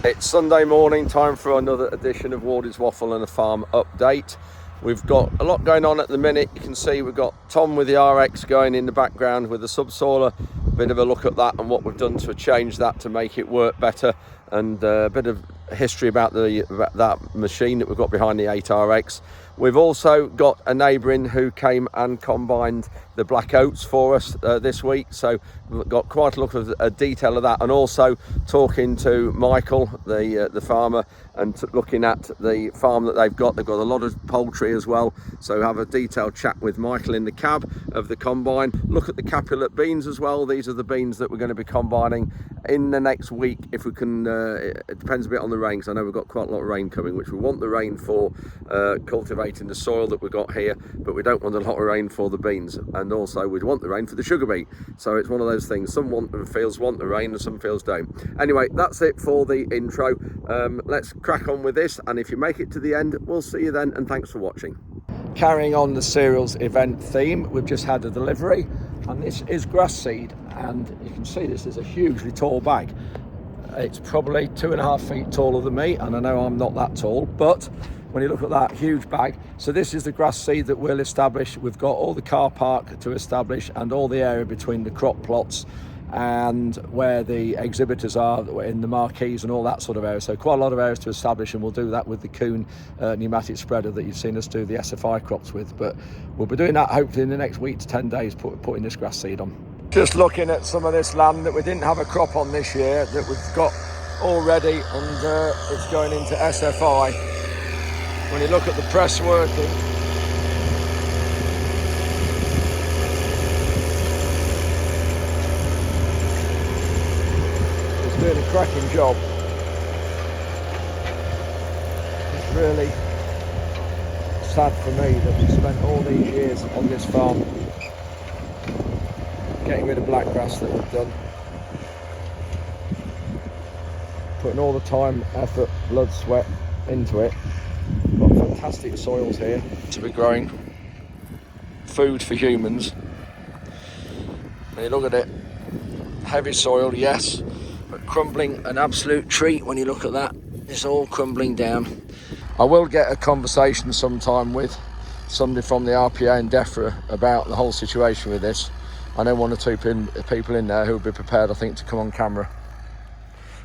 It's Sunday morning, time for another edition of Wardy's Waffle and a Farm update. We've got a lot going on at the minute. You can see we've got Tom with the RX going in the background with the subsoiler. A bit of a look at that and what we've done to change that to make it work better, and a bit of history about that machine that we've got behind the 8RX. We've also got a neighbour in who came and combined the black oats for us this week, so we've got quite a look at a detail of that, and also talking to Michael, the farmer, and looking at the farm that they've got. They've got a lot of poultry as well, so have a detailed chat with Michael in the cab of the combine. Look at the capulate beans as well. These are the beans that we're going to be combining in the next week, if we can. It depends a bit on the rain, because I know we've got quite a lot of rain coming, which we want the rain for cultivating the soil that we've got here, but we don't want a lot of rain for the beans, and also we want the rain for the sugar beet. So it's one of those things, some fields want the rain and some fields don't. Anyway, that's it for the intro. Let's crack on with this, and if you make it to the end, we'll see you then, and thanks for watching. Carrying on the cereals event theme, we've just had a delivery, and this is grass seed, and you can see this is a hugely tall bag. It's probably 2.5 feet taller than me, and I know I'm not that tall, but when you look at that huge bag, so this is the grass seed that we'll establish. We've got all the car park to establish and all the area between the crop plots and where the exhibitors are in the marquees and all that sort of area. So quite a lot of areas to establish, and we'll do that with the Kuhn pneumatic spreader that you've seen us do the SFI crops with. But we'll be doing that hopefully in the next week to 10 days, putting this grass seed on. Just looking at some of this land that we didn't have a crop on this year that we've got already, and it's going into SFI. When you look at the press working, it's doing a cracking job. It's really sad for me that we've spent all these years on this farm getting rid of black grass that we've done, putting all the time, effort, blood, sweat into it. Got fantastic soils here to be growing food for humans. When you look at it, heavy soil, yes, but crumbling, an absolute treat. When you look at that, it's all crumbling down. I will get a conversation sometime with somebody from the RPA and DEFRA about the whole situation with this. I know 1 or 2 people in there who will be prepared, I think, to come on camera.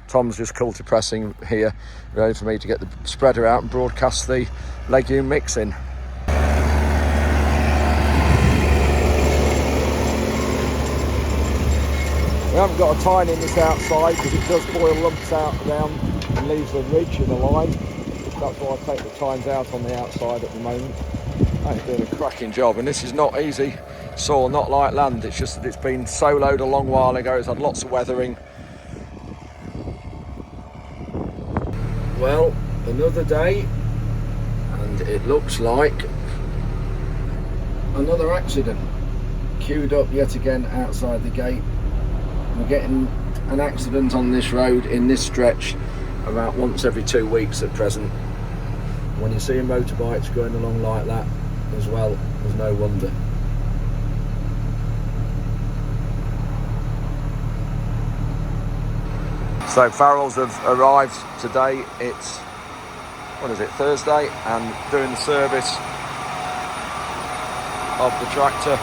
Tom's just culti-pressing here, ready for me to get the spreader out and broadcast the legume mix in. We haven't got a tine in this outside because it does boil lumps out around and leaves a ridge and a line. That's why I take the tines out on the outside at the moment. That's doing a cracking job, and this is not easy soil, not like land. It's just that it's been soloed a long while ago. It's had lots of weathering. Well, another day, and it looks like another accident. Queued up yet again outside the gate. We're getting an accident on this road in this stretch about once every 2 weeks at present. When you see motorbikes going along like that as well, there's no wonder. So Farrells have arrived today. It's, what is it, Thursday, and doing the service of the tractor.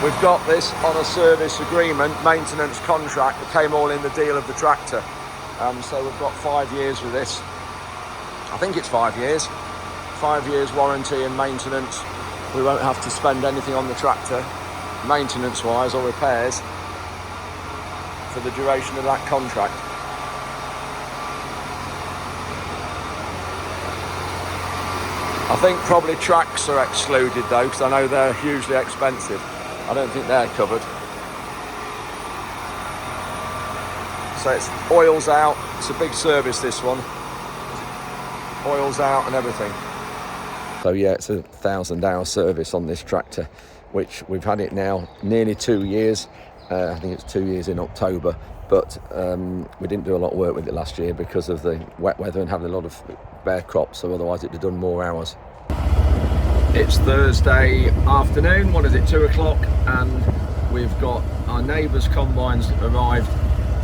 We've got this on a service agreement, maintenance contract that came all in the deal of the tractor. So we've got 5 years with this. I think it's 5 years. 5 years warranty and maintenance. We won't have to spend anything on the tractor, maintenance-wise or repairs, for the duration of that contract. I think probably tracks are excluded though, because I know they're hugely expensive. I don't think they're covered. So it's oils out. It's a big service, this one. Oils out and everything. So yeah, it's a 1,000-hour service on this tractor, which we've had it now nearly 2 years. I think it's 2 years in October, but we didn't do a lot of work with it last year because of the wet weather and having a lot of bare crops, so otherwise it'd have done more hours. It's Thursday afternoon, what is it, 2 o'clock, and we've got our neighbours' combines arrived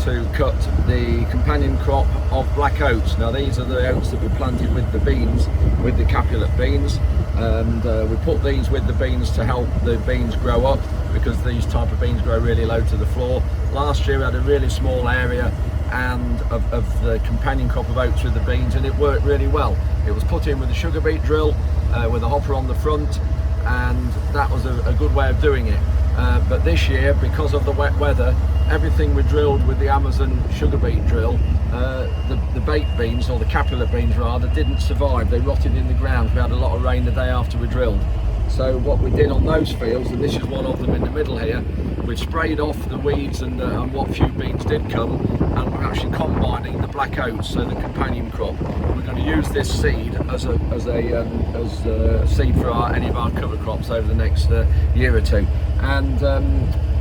to cut the companion crop of black oats. Now these are the oats that we planted with the beans, with the Capulet beans, and we put these with the beans to help the beans grow up, because these type of beans grow really low to the floor. Last year we had a really small area and of the companion crop of oats with the beans, and it worked really well. It was put in with a sugar beet drill with a hopper on the front, and that was a good way of doing it. But this year, because of the wet weather, everything we drilled with the Amazon sugar beet drill, the baked beans, or the Capulet beans rather, didn't survive. They rotted in the ground. We had a lot of rain the day after we drilled. So what we did on those fields, and this is one of them in the middle here, we sprayed off the weeds and what few beans did come, and we're actually combining the black oats, so the companion crop. We're going to use this seed as seed for any of our cover crops over the next year or two. And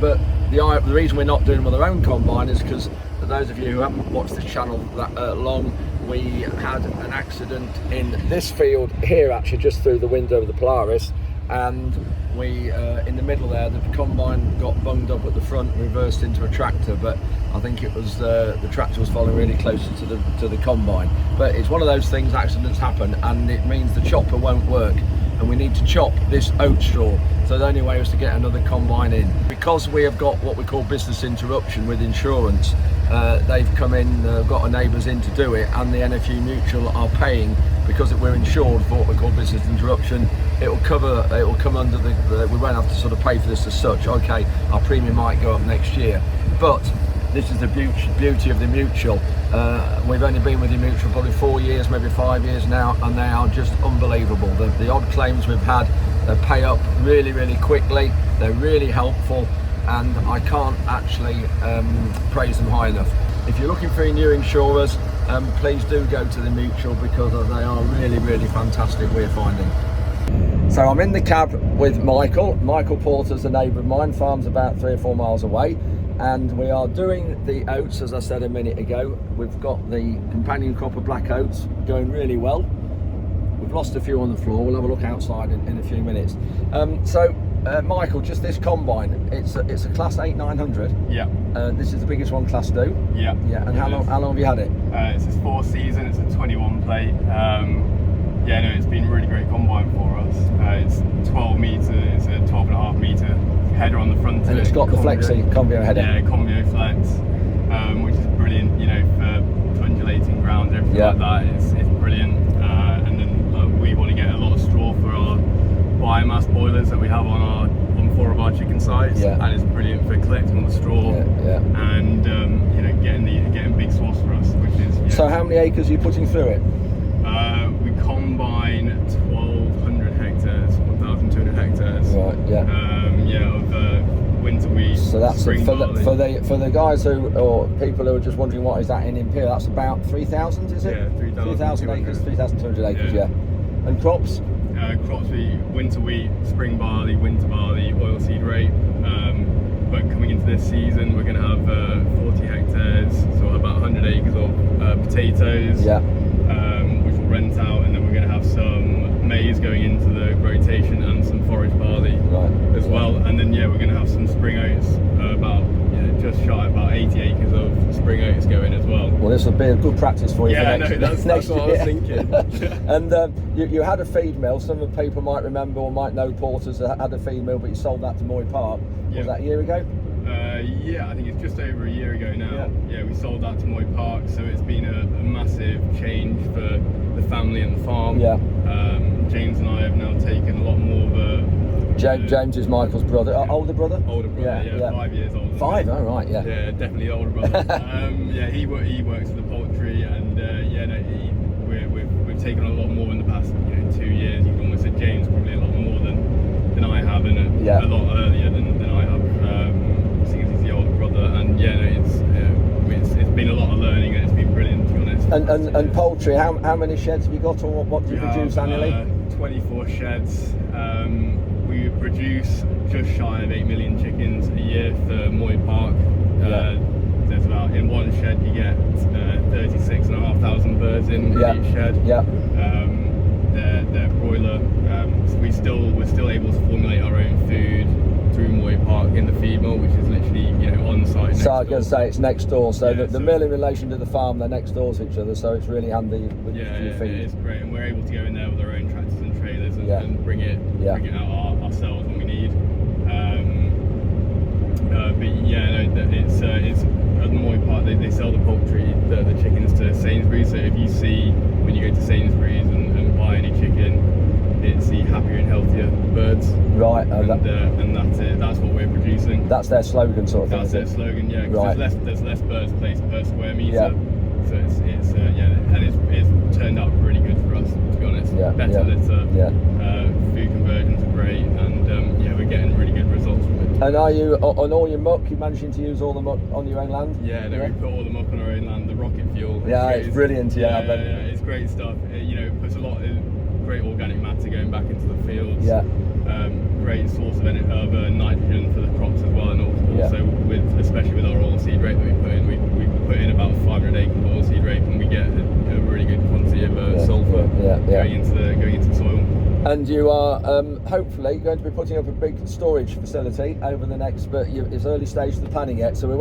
but the reason we're not doing with our own combine is because, for those of you who haven't watched this channel that long, we had an accident in this field here, actually just through the window of the Polaris, and we in the middle there, the combine got bunged up at the front and reversed into a tractor, but I think it was the tractor was following really close to the combine. But it's one of those things, accidents happen, and it means the chopper won't work, and we need to chop this oat straw. So the only way is to get another combine in. Because we have got what we call business interruption with insurance, they've come in, got our neighbours in to do it, and the NFU Mutual are paying, because we're insured for what we call business interruption. It will come under we won't have to sort of pay for this as such. Okay, our premium might go up next year, but this is the beauty of the Mutual. We've only been with the Mutual probably 4 years, maybe 5 years now, and they are just unbelievable. The odd claims we've had, they pay up really, really quickly. They're really helpful, and I can't actually praise them high enough. If you're looking for new insurers, please do go to the Mutual, because they are really, really fantastic, we're finding. So I'm in the cab with Michael. Michael Porter's a neighbour of mine, farm's about 3 or 4 miles away, and we are doing the oats, as I said a minute ago. We've got the companion crop of black oats going really well. We've lost a few on the floor. We'll have a look outside in a few minutes. Michael, just this combine, it's a class 8 900. Yeah. This is the biggest one, class 2. Yeah. Yeah. And how long have you had it? It's its 4th season. It's a 21 plate. Yeah, no, it's been a really great combine for us. It's 12 metre. It's a 12.5 metre header on the front. And it's got the flexi Combio header. Yeah, Combio flex, which is brilliant. You know, for undulating ground, everything like that. It's brilliant. And then we want to get a lot of straw for our biomass boilers that we have on 4 of our chicken sites, and it's brilliant for collecting all the straw and you know, getting big swaths for us, which is. So how many acres are you putting through it? We combine 1,200 hectares, 1,200 hectares. Right. Yeah. Of winter wheat. So that's for the guys or people who are just wondering what is that in here. That's about 3,000, is it? Yeah, 3,000 acres, 3,200 acres. Yeah. And crops? Crops, winter wheat, spring barley, winter barley, oilseed rape. But coming into this season, we're going to have 40 hectares, so about 100 acres of potatoes, which we'll rent out, and then we're going to have some maize going into the rotation and some forage barley as well. And then we're going to have some spring oats, just shy of about 80 acres of spring oats going as well. Well, this will be a good practice for you for next year. That's what I was thinking. And you had a feed mill. Some of the people might remember or might know Porter's had a feed mill, but you sold that to Moy Park. Was that a year ago? Yeah, I think it's just over a year ago now. Yeah, we sold that to Moy Park, so it's been a massive change for the family and the farm. James and I have now taken a lot more of a... James is Michael's brother, older brother? Older brother, yeah. 5 years older. 5? Oh, right, yeah. Yeah, definitely older brother. He works in the poultry, and we've taken a lot more in the past 2 years. You can almost say James probably a lot more than I have, and a lot earlier than I have, seeing as he's the older brother. And it's been a lot of learning, and it's been brilliant, to be honest. And poultry, how many sheds have you got, or what do you produce annually? 24 sheds. We produce just shy of 8 million chickens a year for Moy Park. There's about, in one shed you get 36,500 birds in each shed. They're broiler. We're still able to formulate our own food. Droomoy Park in the feed mill, which is literally, on site next So I was door. going to say it's next door. So Yeah, the mill in relation to the farm, they're next door to each other. So it's really handy with your it feed. is great, and we're able to go in there with our own tractors and trailers and, Yeah. and bring it out ourselves when we need. But yeah, no, it's at the Moy Park. They sell the poultry, the chickens to Sainsbury's. So if you see when you go to Sainsbury's and buy any chicken, it's the happier and healthier birds. Right. And that's it. That's what we're producing. That's their slogan, sort of thing. That's their slogan, yeah. Right. There's less birds placed per square metre. Yeah. So it's turned out really good for us, to be honest. Yeah. Better litter. Yeah. Food conversions are great, and we're getting really good results from it. And are you on all your muck? You managing to use all the muck on your own land? Yeah, no, we put all the muck on our own land. The rocket fuel. Yeah, it's brilliant. Yeah, it's great stuff. It puts a lot of great organic matter going back into the fields. Yeah. Great source of nitrogen for the crops as well, and also especially with our oilseed rape that we put in, we put in about 500 acres of oilseed rape, and we get a really good quantity of sulphur going into the soil. And you are hopefully going to be putting up a big storage facility over the next, but it's early stage of the planning yet, so we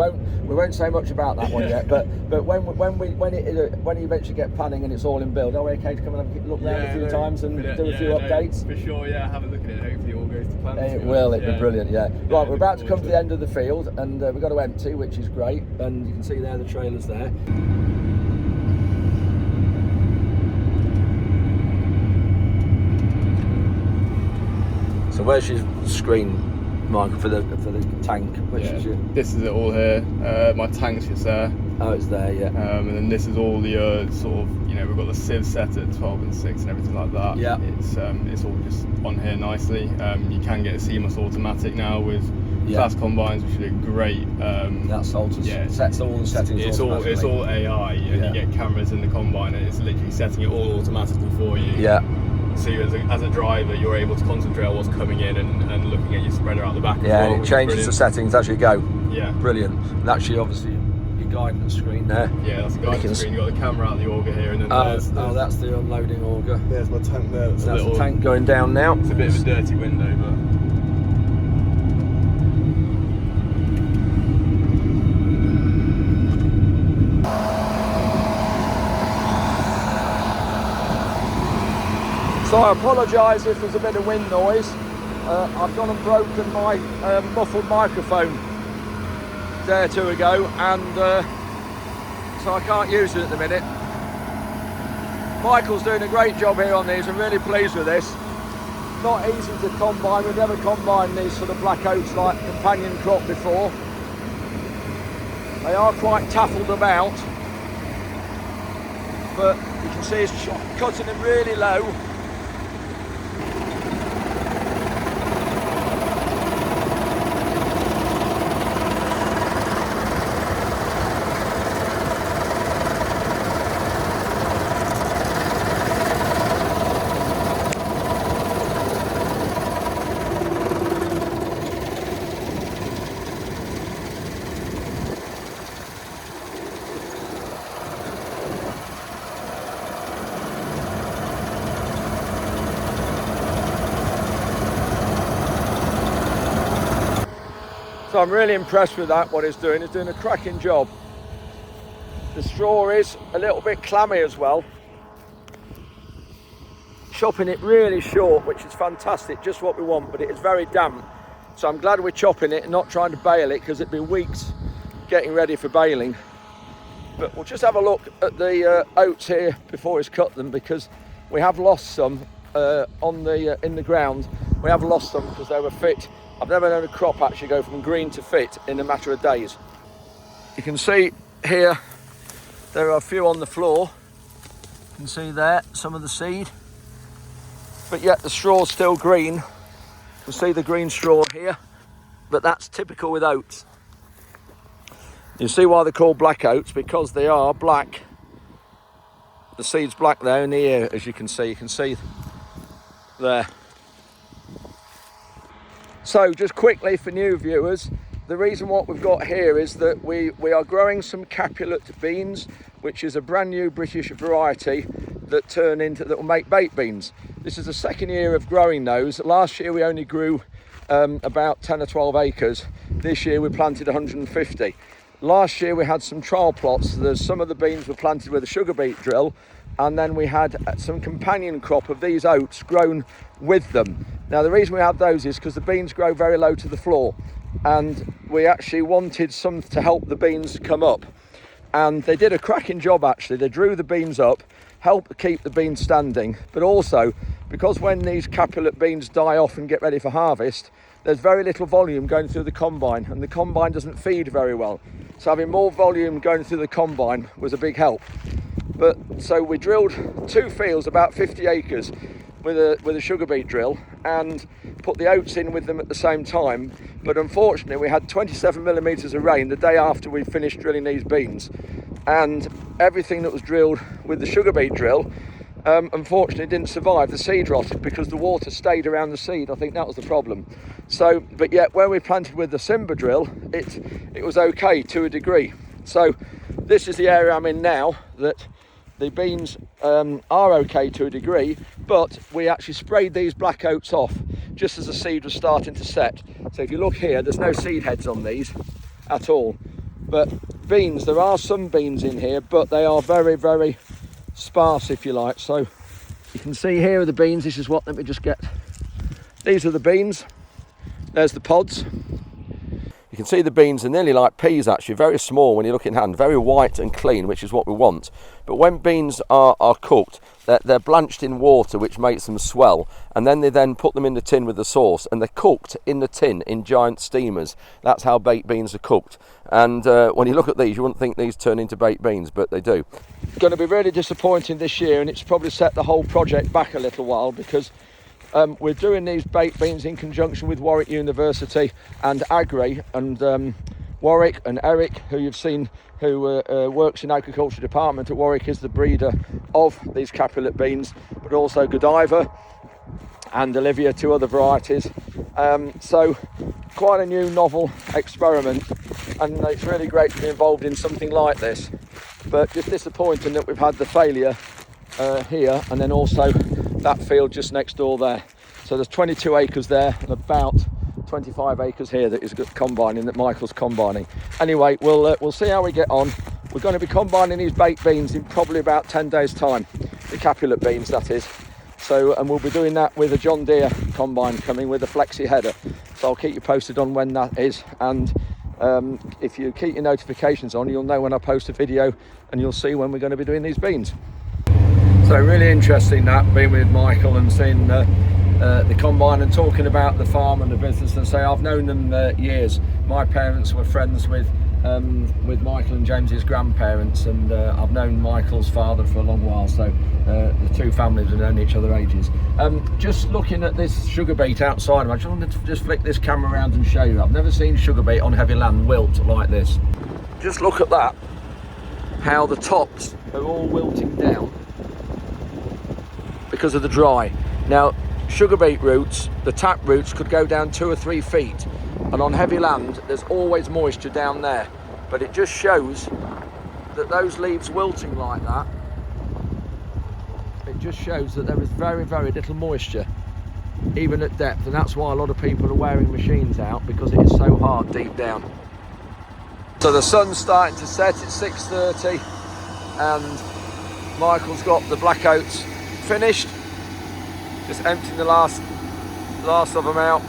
won't say much about that one yet. But when you eventually get planning and it's all in build, are we okay to come and have a look around a few times and do a few updates? For sure, yeah. Have a look at it. Hopefully, it all goes to plan. It will. It'll be brilliant. Yeah. Right, we're about to come to the end of the field, and we've got to empty, which is great. And you can see there the trailers there. So where's your screen, Michael, for the tank? This is it all here. My tank's just there. Oh, it's there, yeah. And then this is all the we've got the sieves set at 12 and 6 and everything like that. Yeah. It's all just on here nicely. You can get a CMOS automatic now with class combines, which are great. That's sets all the settings. It's all AI, and you get cameras in the combine, and it's literally setting it all automatically for you. Yeah. So as a driver, you're able to concentrate on what's coming in and looking at your spreader out the back. Yeah, and it changes the settings as you go. Yeah. Brilliant. And actually, obviously, your guidance screen there. Yeah, that's the guidance screen. You've got the camera out the auger here, and then that's the unloading auger. There's my tank there. That's the tank going down now. It's a bit of a dirty window, but... So I apologise if there's a bit of wind noise. I've gone and broken my muffled microphone a day or two ago, and so I can't use it at the minute. Michael's doing a great job here on these. I'm really pleased with this. Not easy to combine. We've never combined these sort of black oats like companion crop before. They are quite taffled about, but you can see it's cutting them really low. So I'm really impressed with that, what it's doing. It's doing a cracking job. The straw is a little bit clammy as well. Chopping it really short, which is fantastic, just what we want, but it is very damp. So I'm glad we're chopping it and not trying to bale it, because it'd be weeks getting ready for baling. But we'll just have a look at the oats here before it's cut them, because we have lost some in the ground. We have lost some because they were fit. I've never known a crop actually go from green to fit in a matter of days. You can see here, there are a few on the floor. You can see there, some of the seed. But yet the straw's still green. You can see the green straw here, but that's typical with oats. You see why they're called black oats, because they are black. The seed's black there in the ear, as you can see. You can see there. So just quickly for new viewers, the reason what we've got here is that we are growing some Capulet beans, which is a brand new British variety that will make baked beans. This is the second year of growing those. Last year we only grew about 10 or 12 acres. This year we planted 150. Last year we had some trial plots. There's some of the beans were planted with a sugar beet drill, and then we had some companion crop of these oats grown with them. Now the reason we had those is because the beans grow very low to the floor, and we actually wanted some to help the beans come up. And they did a cracking job actually. They drew the beans up, helped keep the beans standing, but also because when these capulet beans die off and get ready for harvest, there's very little volume going through the combine, and the combine doesn't feed very well. So having more volume going through the combine was a big help. But so we drilled 2 fields, about 50 acres, with a sugar beet drill, and put the oats in with them at the same time. But unfortunately we had 27 millimeters of rain the day after we finished drilling these beans, and everything that was drilled with the sugar beet drill unfortunately didn't survive. The seed rotted because the water stayed around the seed. I think that was the problem. So, but yet when we planted with the Simba drill, it was okay to a degree. So this is the area I'm in now, that the beans are okay to a degree, but we actually sprayed these black oats off just as the seed was starting to set. So if you look here, there's no seed heads on these at all. But beans, there are some beans in here, but they are very, very sparse, if you like. So you can see here are the beans. This is what, let me just get, these are the beans. There's the pods. You can see the beans are nearly like peas actually, very small when you look in hand, very white and clean, which is what we want. But when beans are cooked, they're blanched in water, which makes them swell, and then they then put them in the tin with the sauce, and they're cooked in the tin in giant steamers. That's how baked beans are cooked. And when you look at these, you wouldn't think these turn into baked beans, but they do. It's going to be really disappointing this year, and it's probably set the whole project back a little while, because we're doing these baked beans in conjunction with Warwick University and Agri, and Warwick and Eric, who you've seen, who works in agriculture department at Warwick, is the breeder of these capulet beans, but also Godiva and Olivia, 2 other varieties. So quite a new novel experiment, and it's really great to be involved in something like this, but just disappointing that we've had the failure here, and then also that field just next door there. So there's 22 acres there and about 25 acres here that is combining, that Michael's combining. Anyway, we'll see how we get on. We're going to be combining these baked beans in probably about 10 days time, the capulet beans that is. So, and we'll be doing that with a John Deere combine coming with a flexi header. So I'll keep you posted on when that is, and if you keep your notifications on, you'll know when I post a video, and you'll see when we're going to be doing these beans. So really interesting that, being with Michael and seeing the combine and talking about the farm and the business. And say I've known them years. My parents were friends with Michael and James's grandparents, and I've known Michael's father for a long while. So the 2 families have known each other ages. Just looking at this sugar beet outside, I just wanted to just flick this camera around and show you. I've never seen sugar beet on heavy land wilt like this. Just look at that, how the tops are all wilting down because of the dry. Now, sugar beet roots, the tap roots could go down 2 or 3 feet, and on heavy land there's always moisture down there, but it just shows that those leaves wilting like that, it just shows that there is very, very little moisture even at depth, and that's why a lot of people are wearing machines out, because it is so hard deep down. So the sun's starting to set, it's 6:30, and Michael's got the black oats finished, just emptying the last of them out.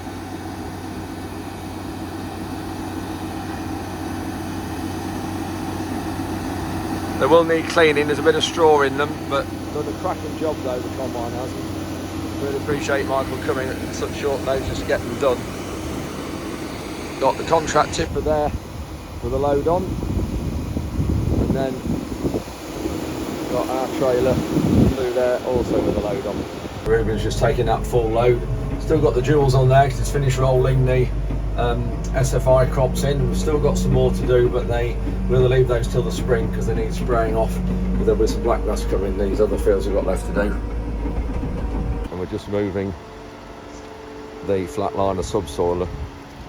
They will need cleaning, there's a bit of straw in them, but done a cracking job though, the combine has. Really appreciate Michael coming at such short notice to get them done. Got the contract tipper there with a load on, and then got our trailer through there also with a load on. Ruben's just taking that full load. Still got the jewels on there because it's finished rolling the SFI crops in. We've still got some more to do, but we'll leave those till the spring because they need spraying off, because there'll be some blackgrass coming in these other fields we've got left to do. And we're just moving the flatliner subsoiler.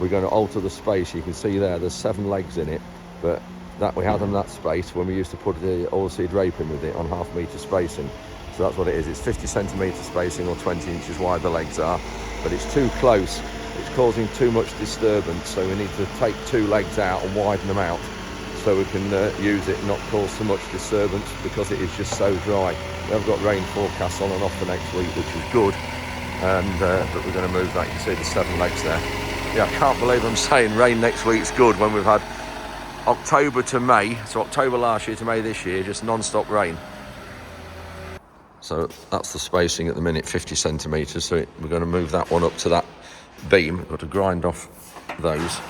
We're going to alter the space. You can see there's 7 legs in it, but that we had on that space when we used to put the oilseed rape in with it on 1/2 metre spacing. So that's what it is. It's 50 centimetre spacing, or 20 inches wide the legs are, but it's too close. It's causing too much disturbance, so we need to take 2 legs out and widen them out so we can use it and not cause so much disturbance, because it is just so dry. We have got rain forecasts on and off for next week, which is good, and but we're going to move that. You can see the 7 legs there. Yeah, I can't believe I'm saying rain next week's good when we've had October to May, so October last year to May this year, just non-stop rain. So that's the spacing at the minute, 50 centimetres, so we're going to move that one up to that beam. We've got to grind off those,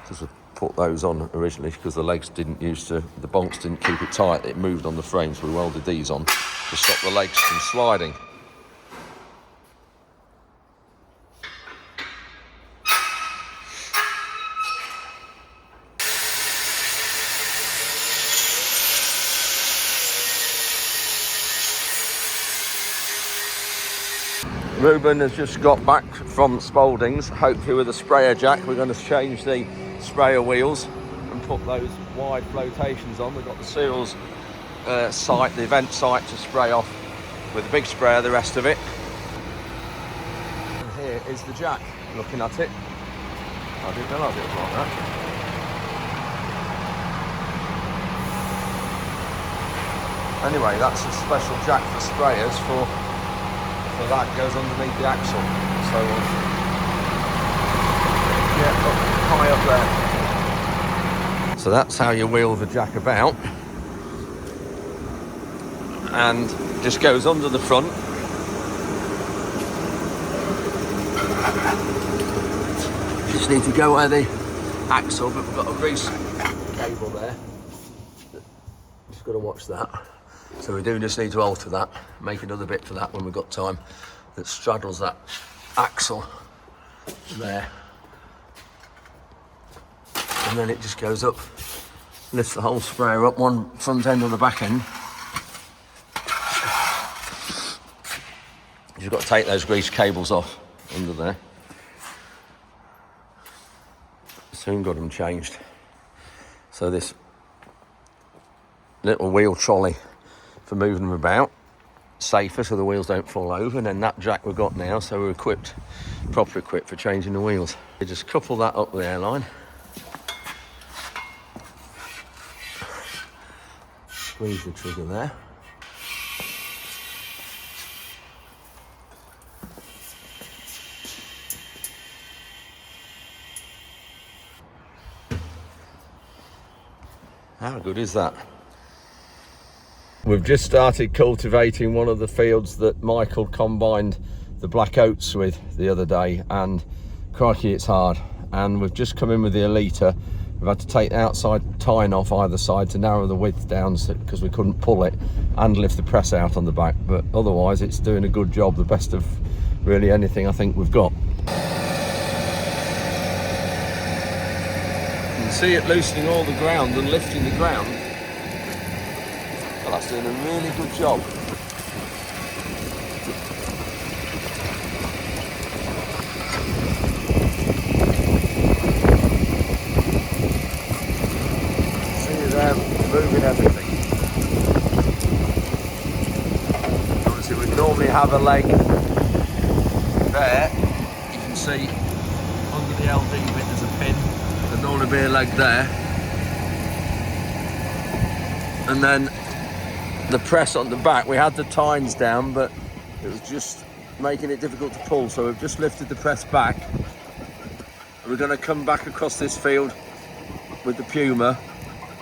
because we put those on originally because the legs the bonks didn't keep it tight, it moved on the frame, so we welded these on to stop the legs from sliding. Ruben has just got back from Spalding's, hopefully with a sprayer jack. We're going to change the sprayer wheels and put those wide flotations on. We've got the seals site, the event site, to spray off with a big sprayer the rest of it. And here is the jack, looking at it. I didn't realise it was like that. Anyway, that's a special jack for sprayers for that goes underneath the axle, so yeah, up high up there. So that's how you wheel the jack about, and just goes under the front. Just need to go where the axle, but we've got a grease cable there. Just got to watch that. So we do just need to alter that, make another bit for that when we've got time, that straddles that axle there. And then it just goes up, lifts the whole sprayer up, one front end or the back end. You've got to take those grease cables off under there. Soon got them changed. So this little wheel trolley for moving them about, safer so the wheels don't fall over, and then that jack we've got now, so we're equipped, proper equipped for changing the wheels. You just couple that up with the airline, squeeze the trigger there, how good is that? We've just started cultivating one of the fields that Michael combined the black oats with the other day, and crikey, it's hard. And we've just come in with the Elita. We've had to take the outside tine off either side to narrow the width down because we couldn't pull it, and lift the press out on the back. But otherwise it's doing a good job, the best of really anything I think we've got. You can see it loosening all the ground and lifting the ground. Well, that's doing a really good job. See them moving everything. Obviously we normally have a leg there. You can see under the LD bit there's a pin. There'd normally be a leg there. And then the press on the back, we had the tines down, but it was just making it difficult to pull, so we've just lifted the press back. We're going to come back across this field with the Puma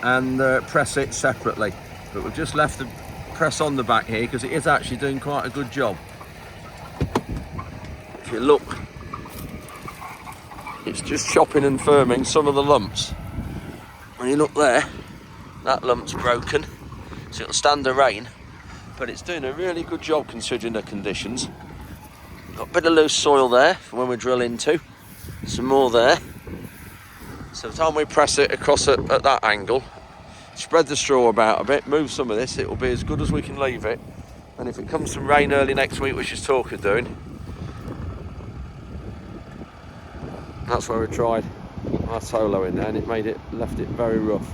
and press it separately, but we've just left the press on the back here because it is actually doing quite a good job. If you look, it's just chopping and firming some of the lumps. When you look there, that lump's broken, so it'll stand the rain, but it's doing a really good job considering the conditions. Got a bit of loose soil there for when we drill into, some more there. So the time we press it across at that angle, spread the straw about a bit, move some of this, it will be as good as we can leave it. And if it comes some rain early next week, which is talk of doing, that's where we tried our solo in there, and it left it very rough.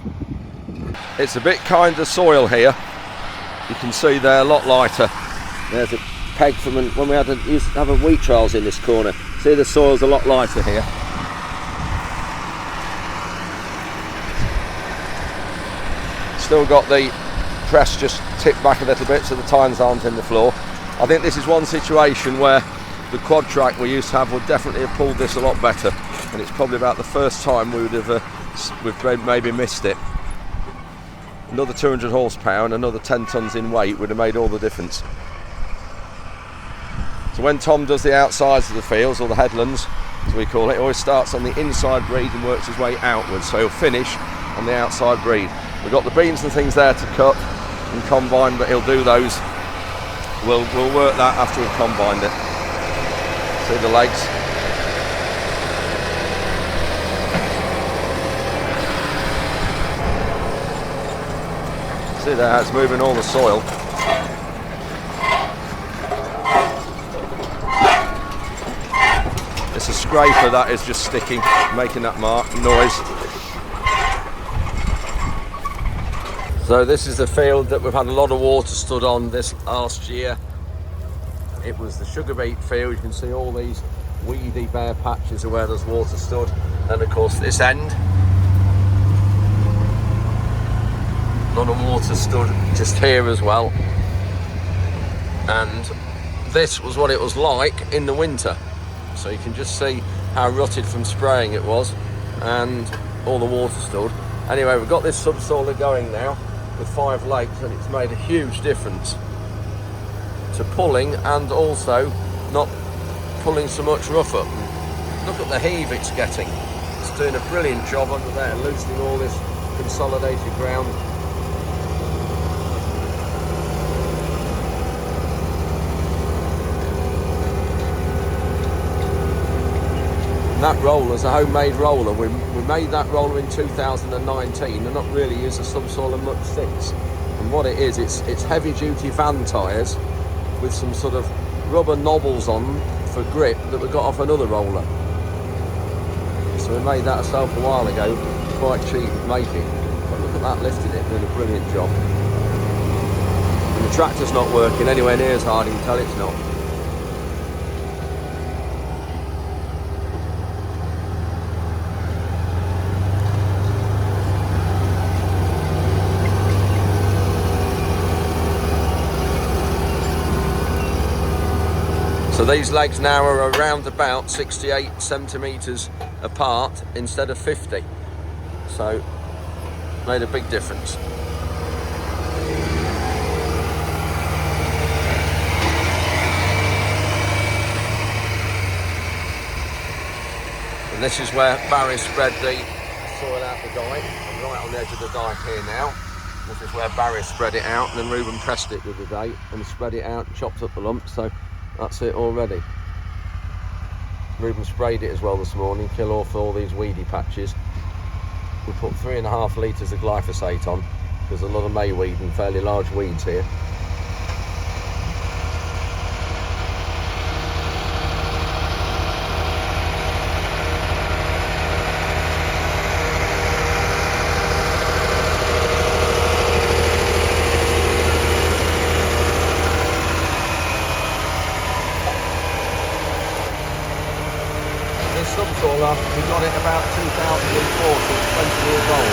It's a bit kinder soil here. You can see they're a lot lighter. There's a peg from when we used to have a wheat trials in this corner. It's See, the soil's a lot lighter here. Still got the press just tipped back a little bit so the tines aren't in the floor. I think this is one situation where the quad track we used to have would definitely have pulled this a lot better, and it's probably about the first time we would have we've maybe missed it. Another 200 horsepower and another 10 tons in weight would have made all the difference. So when Tom does the outsides of the fields, or the headlands as we call it, he always starts on the inside breed and works his way outwards, so he'll finish on the outside breed. We've got the beans and things there to cut and combine, but he'll do those. We'll work that after we've combined it. See the legs? See there how it's moving all the soil. It's a scraper that is just sticking, making that noise. So this is the field that we've had a lot of water stood on this last year. It was the sugar beet field. You can see all these weedy bare patches of where there's water stood. And of course this end, a lot of water stood just here as well. And this was what it was like in the winter. So you can just see how rutted from spraying it was, and all the water stood. Anyway, we've got this subsoiler going now with 5 legs, and it's made a huge difference to pulling, and also not pulling so much rough up. Look at the heave it's getting. It's doing a brilliant job under there, loosening all this consolidated ground. That roller's a homemade roller. We made that roller in 2019 and not really used the subsoiler much since. And what it is, it's heavy duty van tyres with some sort of rubber knobbles on for grip that we got off another roller. So we made that ourselves a while ago, quite cheap making. But look at that lifting it, doing a brilliant job. And the tractor's not working anywhere near as hard, you can tell it's not. So these legs now are around about 68 centimetres apart instead of 50. So, made a big difference. And this is where Barry spread the soil out the dike. I'm right on the edge of the dike here now. This is where Barry spread it out, and then Reuben pressed it with the date and spread it out and chopped up the lumps. So that's it already. Reuben sprayed it as well this morning, kill off all these weedy patches. We put 3.5 litres of glyphosate on. There's a lot of mayweed and fairly large weeds here. Subsoiler, we got it about 2004, so it's 20 years old.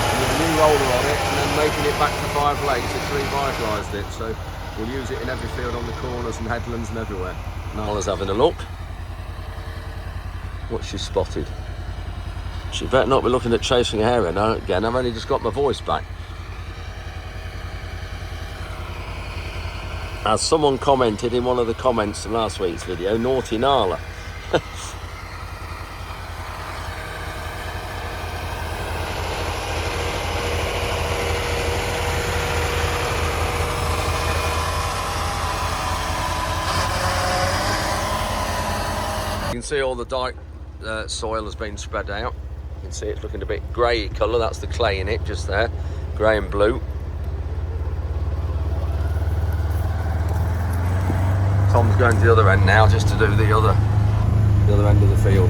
And with a new roller on it, and then making it back to 5 legs, it's revitalised it. So we'll use it in every field on the corners and headlands and everywhere. Nala's having a look. What's she spotted? She better not be looking at chasing a hare now again. I've only just got my voice back. As someone commented in one of the comments from last week's video, naughty Nala. You can see all the dike soil has been spread out. You can see it's looking a bit grey colour. That's the clay in it, just there, grey and blue. Tom's going to the other end now, just to do the other end of the field.